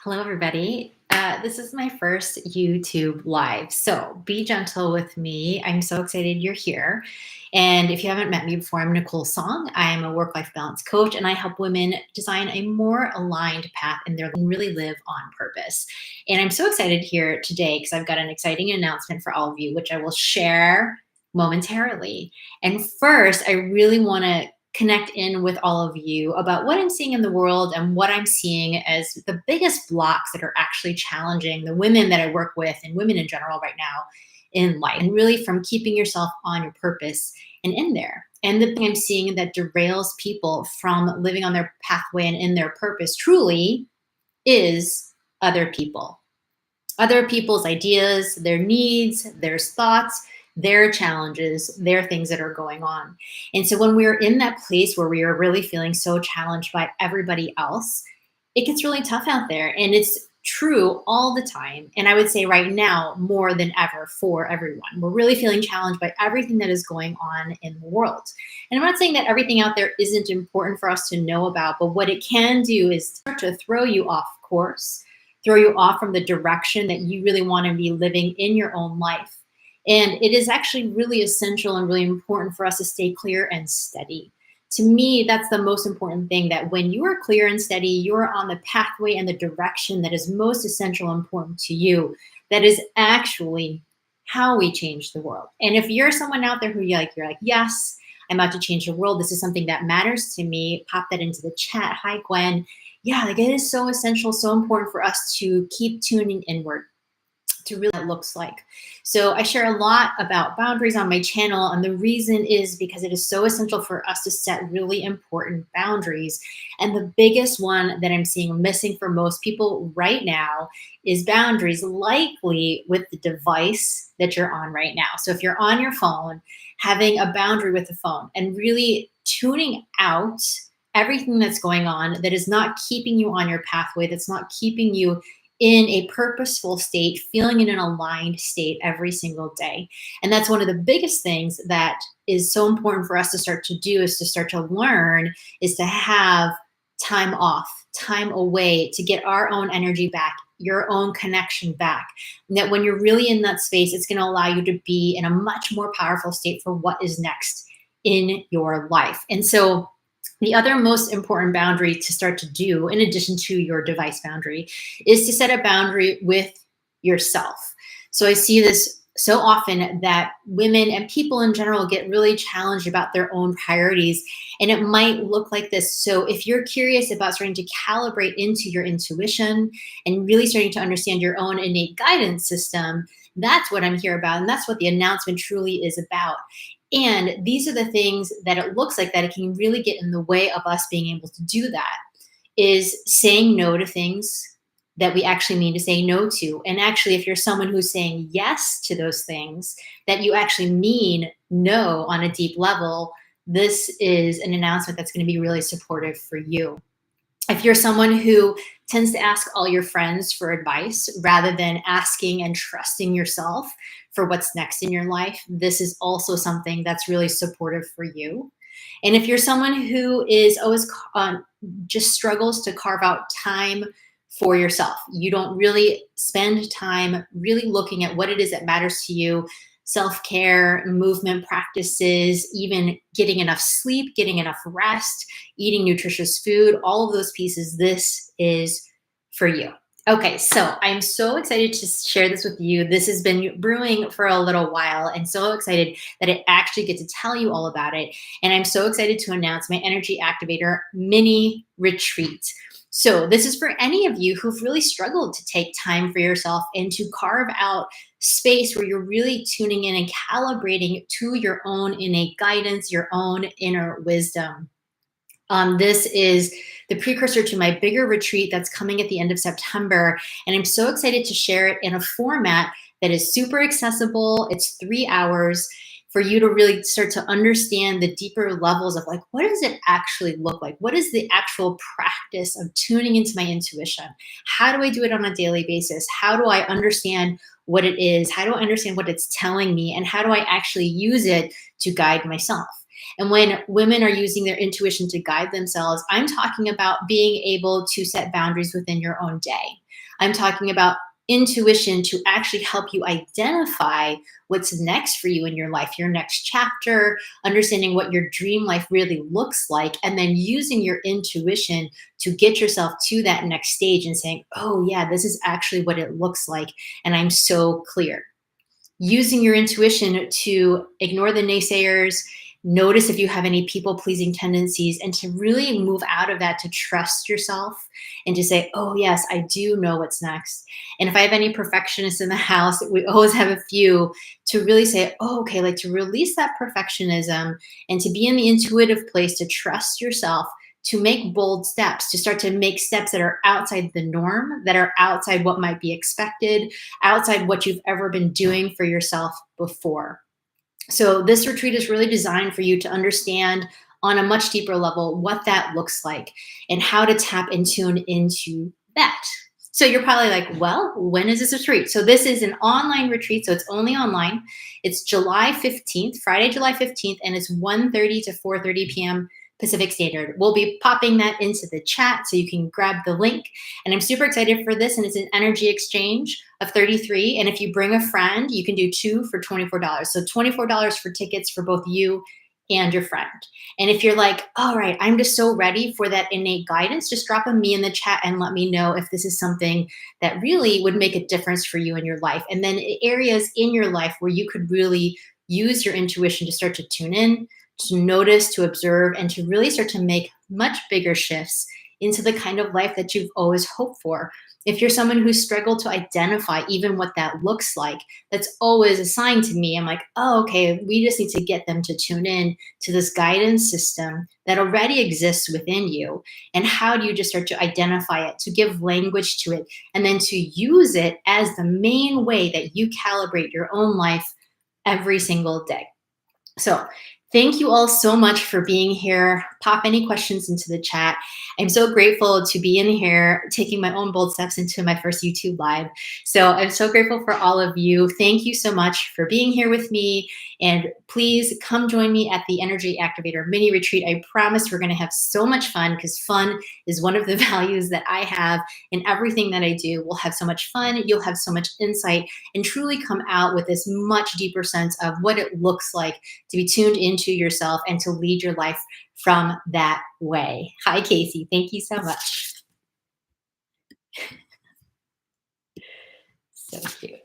Hello, everybody. This is my first YouTube live, so be gentle with me. I'm so excited you're here. And if you haven't met me before, I'm Nicole Tsong. I'm a work-life balance coach, and I help women design a more aligned path in their life and really live on purpose. And I'm so excited here today because I've got an exciting announcement for all of you, which I will share momentarily. And first, I really want to connect in with all of you about what I'm seeing in the world and what I'm seeing as the biggest blocks that are actually challenging the women that I work with and women in general right now in life, and really from keeping yourself on your purpose and in there. And the thing I'm seeing that derails people from living on their pathway and in their purpose truly is other people. Other people's ideas, their needs, their thoughts, their challenges, their things that are going on. And so when we're in that place where we are really feeling so challenged by everybody else, it gets really tough out there. And it's true all the time. And I would say right now, more than ever for everyone. We're really feeling challenged by everything that is going on in the world. And I'm not saying that everything out there isn't important for us to know about, but what it can do is start to throw you off course, throw you off from the direction that you really want to be living in your own life. And it is actually really essential and really important for us to stay clear and steady. To me, that's the most important thing, that when you are clear and steady, you're on the pathway and the direction that is most essential and important to you. That is actually how we change the world. And if you're someone out there who you're like, yes, I'm about to change the world. This is something that matters to me. Pop that into the chat. Hi, Gwen. Yeah, like it is so essential, so important for us to keep tuning inward to really what it looks like. So I share a lot about boundaries on my channel, and the reason is because it is so essential for us to set really important boundaries. And the biggest one that I'm seeing missing for most people right now is boundaries, likely with the device that you're on right now. So if you're on your phone, having a boundary with the phone and really tuning out everything that's going on that is not keeping you on your pathway, that's not keeping you in a purposeful state, feeling in an aligned state every single day. And that's one of the biggest things that is so important for us to start to do, is to start to learn, is to have time off, time away, to get our own energy back, your own connection back. And that when you're really in that space, it's going to allow you to be in a much more powerful state for what is next in your life. And so the other most important boundary to start to do, in addition to your device boundary, is to set a boundary with yourself. So I see this so often that women and people in general get really challenged about their own priorities, and it might look like this. So if you're curious about starting to calibrate into your intuition and really starting to understand your own innate guidance system, that's what I'm here about, and that's what the announcement truly is about. And these are the things that it looks like that it can really get in the way of us being able to do that, is saying no to things that we actually mean to say no to. And actually, if you're someone who's saying yes to those things that you actually mean no on a deep level, this is an announcement that's going to be really supportive for you. If you're someone who tends to ask all your friends for advice rather than asking and trusting yourself for what's next in your life, this is also something that's really supportive for you. And if you're someone who is always just struggles to carve out time for yourself, you don't really spend time really looking at what it is that matters to you, self-care, movement practices, even getting enough sleep, getting enough rest, eating nutritious food, all of those pieces, this is for you. Okay, so I'm so excited to share this with you. This has been brewing for a little while, and so excited that I actually get to tell you all about it. And I'm so excited to announce my Energy Activator Mini Retreat. So this is for any of you who've really struggled to take time for yourself and to carve out space where you're really tuning in and calibrating to your own innate guidance, your own inner wisdom. This is the precursor to my bigger retreat that's coming at the end of September. And I'm so excited to share it in a format that is super accessible. It's 3 hours for you to really start to understand the deeper levels of like, what does it actually look like? What is the actual practice of tuning into my intuition? How do I do it on a daily basis? How do I understand what it is? How do I understand what it's telling me? And how do I actually use it to guide myself? And when women are using their intuition to guide themselves, I'm talking about being able to set boundaries within your own day. I'm talking about intuition to actually help you identify what's next for you in your life, your next chapter, understanding what your dream life really looks like, and then using your intuition to get yourself to that next stage and saying, oh, yeah, this is actually what it looks like. And I'm so clear. Using your intuition to ignore the naysayers, notice if you have any people pleasing tendencies, and to really move out of that, to trust yourself and to say, oh, yes, I do know what's next. And if I have any perfectionists in the house, we always have a few, to really say, oh, okay, like to release that perfectionism and to be in the intuitive place, to trust yourself, to make bold steps, to start to make steps that are outside the norm, that are outside what might be expected, outside what you've ever been doing for yourself before. So this retreat is really designed for you to understand on a much deeper level what that looks like and how to tap and tune into that. So you're probably like, well, when is this retreat? So this is an online retreat, so it's only online. It's July 15th, Friday, July 15th, and it's 1:30 to 4:30 p.m. Pacific Standard. We'll be popping that into the chat so you can grab the link. And I'm super excited for this, and it's an energy exchange of 33. And if you bring a friend, you can do two for $24. So $24 for tickets for both you and your friend. And if you're like, all right, I'm just so ready for that innate guidance, just drop a me in the chat and let me know if this is something that really would make a difference for you in your life. And then areas in your life where you could really use your intuition to start to tune in, to notice, to observe, and to really start to make much bigger shifts into the kind of life that you've always hoped for. If you're someone who's struggled to identify even what that looks like, that's always a sign to me. I'm like, oh, okay, we just need to get them to tune in to this guidance system that already exists within you. And how do you just start to identify it, to give language to it, and then to use it as the main way that you calibrate your own life every single day. So thank you all so much for being here. Pop any questions into the chat. I'm so grateful to be in here, taking my own bold steps into my first YouTube live. So I'm so grateful for all of you. Thank you so much for being here with me. And please come join me at the Energy Activator Mini Retreat. I promise we're going to have so much fun, because fun is one of the values that I have in everything that I do. We'll have so much fun. You'll have so much insight and truly come out with this much deeper sense of what it looks like to be tuned into yourself and to lead your life from that way. Hi, Casey. Thank you so much. So cute.